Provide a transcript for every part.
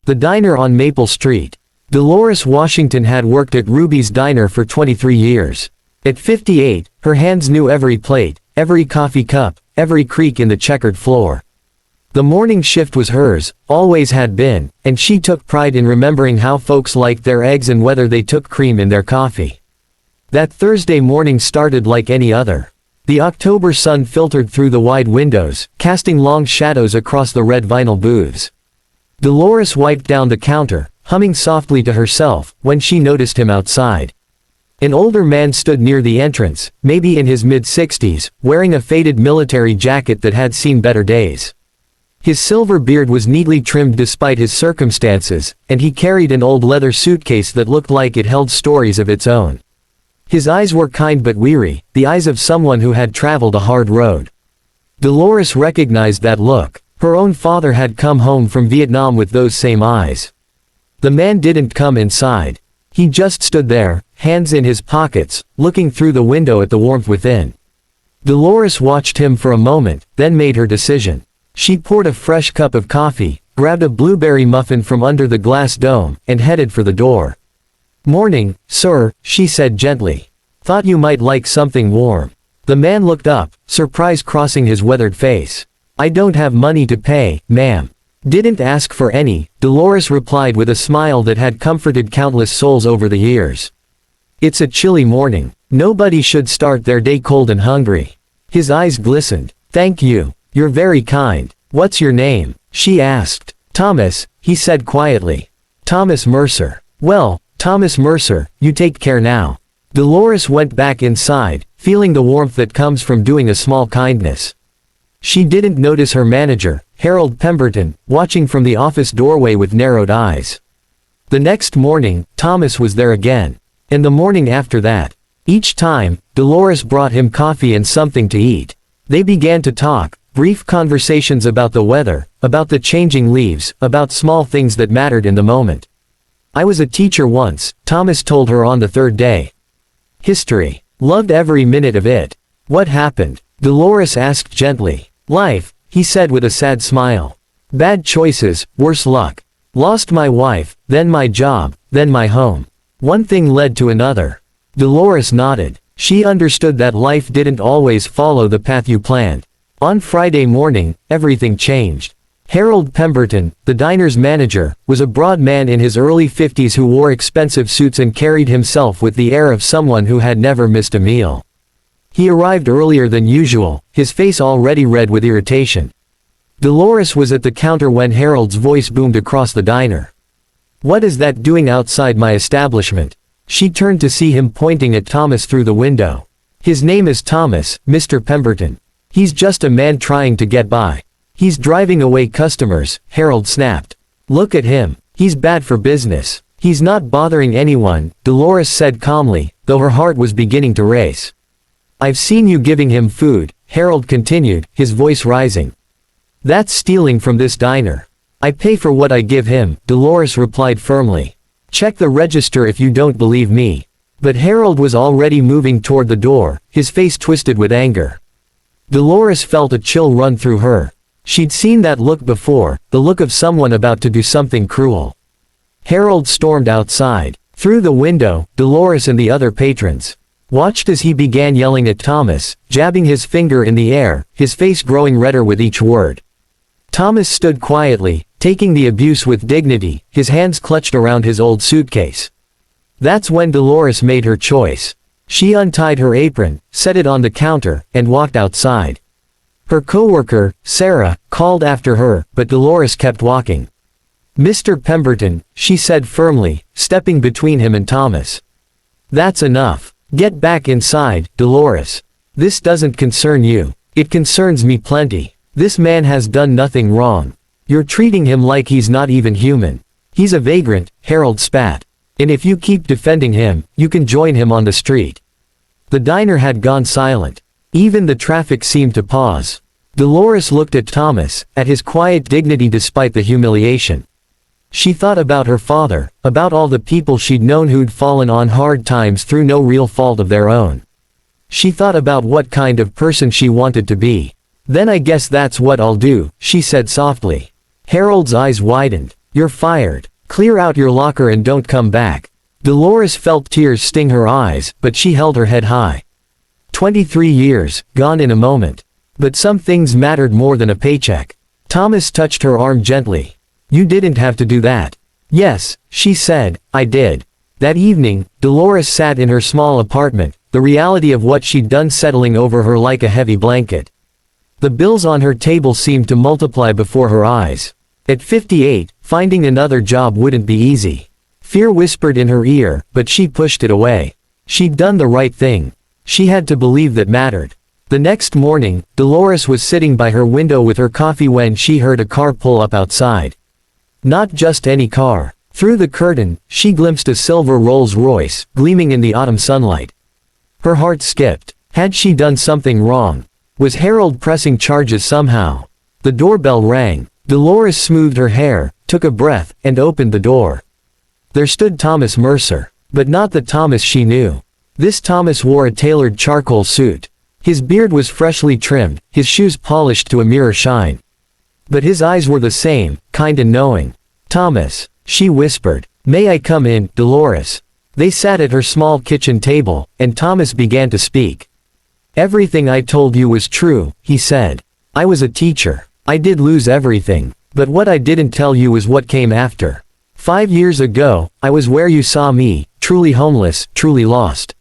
The diner on Maple Street. Dolores Washington had worked at Ruby's Diner for 23 years. At 58, her hands knew every plate, every coffee cup, every creak in the checkered floor. The morning shift was hers, always had been, and she took pride in remembering how folks liked their eggs and whether they took cream in their coffee. That Thursday morning started like any other. The October sun filtered through the wide windows, casting long shadows across the red vinyl booths. Dolores wiped down the counter, humming softly to herself, when she noticed him outside. An older man stood near the entrance, maybe in his mid-60s, wearing a faded military jacket that had seen better days. His silver beard was neatly trimmed despite his circumstances, and he carried an old leather suitcase that looked like it held stories of its own. His eyes were kind but weary, the eyes of someone who had traveled a hard road. Dolores recognized that look. Her own father had come home from Vietnam with those same eyes. The man didn't come inside. He just stood there, hands in his pockets, looking through the window at the warmth within. Dolores watched him for a moment, then made her decision. She poured a fresh cup of coffee, grabbed a blueberry muffin from under the glass dome, and headed for the door. "Morning, sir," she said gently. "Thought you might like something warm." The man looked up, surprise crossing his weathered face. "I don't have money to pay, ma'am." "Didn't ask for any," Dolores replied with a smile that had comforted countless souls over the years. "It's a chilly morning. Nobody should start their day cold and hungry." His eyes glistened. "Thank you. You're very kind. What's your name?" she asked. "Thomas," he said quietly. "Thomas Mercer. Well, Thomas Mercer, you take care now." Dolores went back inside, feeling the warmth that comes from doing a small kindness. She didn't notice her manager, Harold Pemberton, watching from the office doorway with narrowed eyes. The next morning, Thomas was there again. And the morning after that. Each time, Dolores brought him coffee and something to eat. They began to talk, brief conversations about the weather, about the changing leaves, about small things that mattered in the moment. "I was a teacher once," Thomas told her on the third day. "History. Loved every minute of it." "What happened?" Dolores asked gently. "Life," he said with a sad smile. "Bad choices, worse luck. Lost my wife, then my job, then my home. One thing led to another." Dolores nodded. She understood that life didn't always follow the path you planned. On Friday morning, everything changed. Harold Pemberton, the diner's manager, was a broad man in his early 50s who wore expensive suits and carried himself with the air of someone who had never missed a meal. He arrived earlier than usual, his face already red with irritation. Dolores was at the counter when Harold's voice boomed across the diner. "What is that doing outside my establishment?" She turned to see him pointing at Thomas through the window. "His name is Thomas, Mr. Pemberton. He's just a man trying to get by. He's driving away customers," Harold snapped. "Look at him. He's bad for business. He's not bothering anyone," Dolores said calmly, though her heart was beginning to race. "I've seen you giving him food," Harold continued, his voice rising. "That's stealing from this diner." "I pay for what I give him," Dolores replied firmly. "Check the register if you don't believe me." But Harold was already moving toward the door, his face twisted with anger. Dolores felt a chill run through her. She'd seen that look before, the look of someone about to do something cruel. Harold stormed outside. Through the window, Dolores and the other patrons watched as he began yelling at Thomas, jabbing his finger in the air, his face growing redder with each word. Thomas stood quietly, taking the abuse with dignity, his hands clutched around his old suitcase. That's when Dolores made her choice. She untied her apron, set it on the counter, and walked outside. Her coworker, Sarah, called after her, but Dolores kept walking. "Mr. Pemberton," she said firmly, stepping between him and Thomas. "That's enough. Get back inside, Dolores. This doesn't concern you. It concerns me plenty. This man has done nothing wrong. You're treating him like he's not even human. He's a vagrant," Harold spat. "And if you keep defending him, you can join him on the street." The diner had gone silent. Even the traffic seemed to pause. Dolores looked at Thomas, at his quiet dignity despite the humiliation. She thought about her father, about all the people she'd known who'd fallen on hard times through no real fault of their own. She thought about what kind of person she wanted to be. "Then I guess that's what I'll do," she said softly. Harold's eyes widened. "You're fired. Clear out your locker and don't come back." Dolores felt tears sting her eyes, but she held her head high. 23 years, gone in a moment. But some things mattered more than a paycheck. Thomas touched her arm gently. "You didn't have to do that." "Yes," she said, "I did." That evening, Dolores sat in her small apartment, the reality of what she'd done settling over her like a heavy blanket. The bills on her table seemed to multiply before her eyes. At 58, finding another job wouldn't be easy. Fear whispered in her ear, but she pushed it away. She'd done the right thing. She had to believe that mattered. The next morning, Dolores was sitting by her window with her coffee when she heard a car pull up outside. Not just any car. Through the curtain, she glimpsed a silver Rolls Royce, gleaming in the autumn sunlight. Her heart skipped. Had she done something wrong? Was Harold pressing charges somehow? The doorbell rang. Dolores smoothed her hair, took a breath, and opened the door. There stood Thomas Mercer. But not the Thomas she knew. This Thomas wore a tailored charcoal suit. His beard was freshly trimmed, his shoes polished to a mirror shine. But his eyes were the same, kind and knowing. "Thomas," she whispered. "May I come in, Dolores?" They sat at her small kitchen table, and Thomas began to speak. "Everything I told you was true," he said. "I was a teacher. I did lose everything. But what I didn't tell you was what came after. 5 years ago, I was where you saw me, truly homeless, truly lost.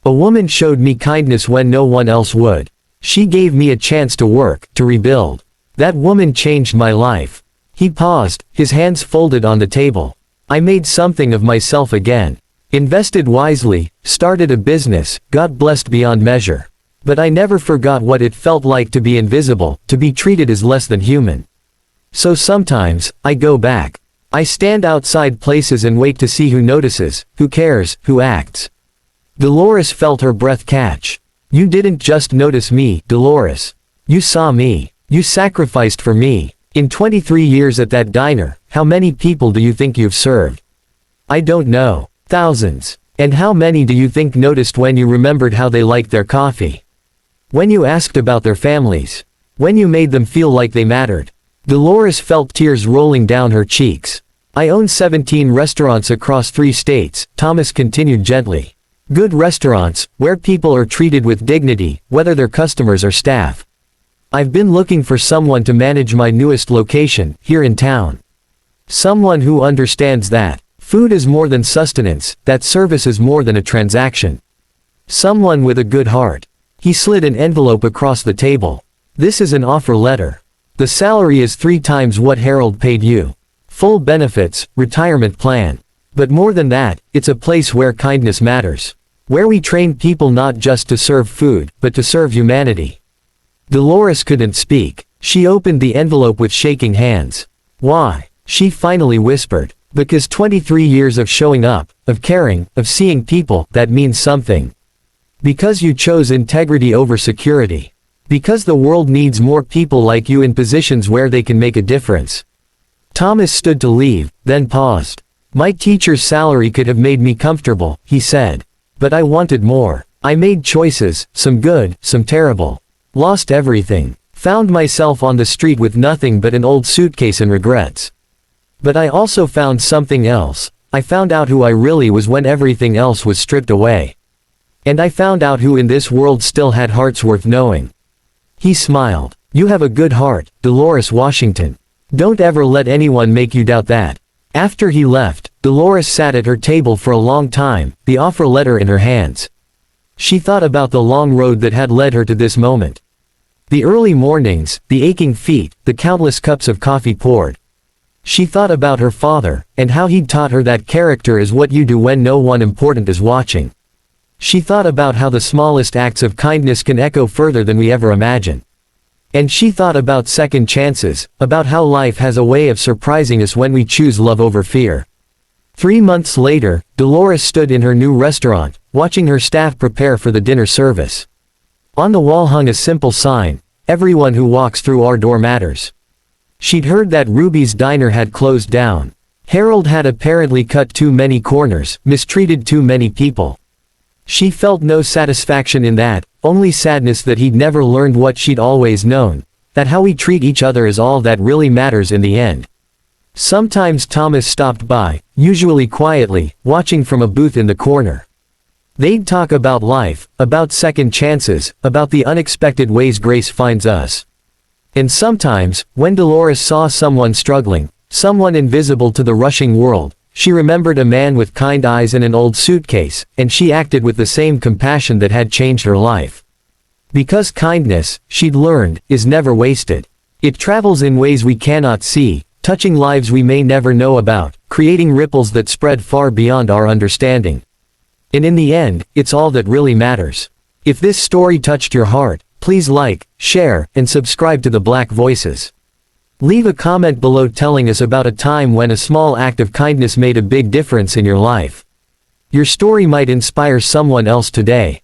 A woman showed me kindness when no one else would. She gave me a chance to work, to rebuild. That woman changed my life." He paused, his hands folded on the table. "I made something of myself again. Invested wisely, started a business, got blessed beyond measure. But I never forgot what it felt like to be invisible, to be treated as less than human. So sometimes, I go back. I stand outside places and wait to see who notices, who cares, who acts." Dolores felt her breath catch. "You didn't just notice me, Dolores. You saw me. You sacrificed for me. In 23 years at that diner, how many people do you think you've served?" "I don't know. Thousands. And how many do you think noticed when you remembered how they liked their coffee? When you asked about their families? When you made them feel like they mattered?" Dolores felt tears rolling down her cheeks. "I own 17 restaurants across 3 states, Thomas continued gently. Good restaurants, where people are treated with dignity, whether they're customers or staff. I've been looking for someone to manage my newest location, here in town. Someone who understands that food is more than sustenance, that service is more than a transaction. Someone with a good heart." He slid an envelope across the table. "This is an offer letter. The salary is 3 times what Harold paid you. Full benefits, retirement plan. But more than that, it's a place where kindness matters. Where we train people not just to serve food, but to serve humanity." Dolores couldn't speak. She opened the envelope with shaking hands. "Why?" she finally whispered. "Because 23 years of showing up, of caring, of seeing people, that means something. Because you chose integrity over security. Because the world needs more people like you in positions where they can make a difference." Thomas stood to leave, then paused. "My teacher's salary could have made me comfortable," he said. "But I wanted more. I made choices, some good, some terrible. Lost everything. Found myself on the street with nothing but an old suitcase and regrets. But I also found something else. I found out who I really was when everything else was stripped away. And I found out who in this world still had hearts worth knowing." He smiled. "You have a good heart, Dolores Washington. Don't ever let anyone make you doubt that." After he left, Dolores sat at her table for a long time, the offer letter in her hands. She thought about the long road that had led her to this moment. The early mornings, the aching feet, the countless cups of coffee poured. She thought about her father, and how he'd taught her that character is what you do when no one important is watching. She thought about how the smallest acts of kindness can echo further than we ever imagine. And she thought about second chances, about how life has a way of surprising us when we choose love over fear. 3 months later, Dolores stood in her new restaurant, watching her staff prepare for the dinner service. On the wall hung a simple sign: "Everyone who walks through our door matters." She'd heard that Ruby's diner had closed down. Harold had apparently cut too many corners, mistreated too many people. She felt no satisfaction in that, only sadness that he'd never learned what she'd always known, that how we treat each other is all that really matters in the end. Sometimes Thomas stopped by, usually quietly, watching from a booth in the corner. They'd talk about life, about second chances, about the unexpected ways grace finds us. And sometimes, when Dolores saw someone struggling, someone invisible to the rushing world, she remembered a man with kind eyes and an old suitcase, and she acted with the same compassion that had changed her life. Because kindness, she'd learned, is never wasted. It travels in ways we cannot see, touching lives we may never know about, creating ripples that spread far beyond our understanding. And in the end, it's all that really matters. If this story touched your heart, please like, share, and subscribe to the Black Voices. Leave a comment below telling us about a time when a small act of kindness made a big difference in your life. Your story might inspire someone else today.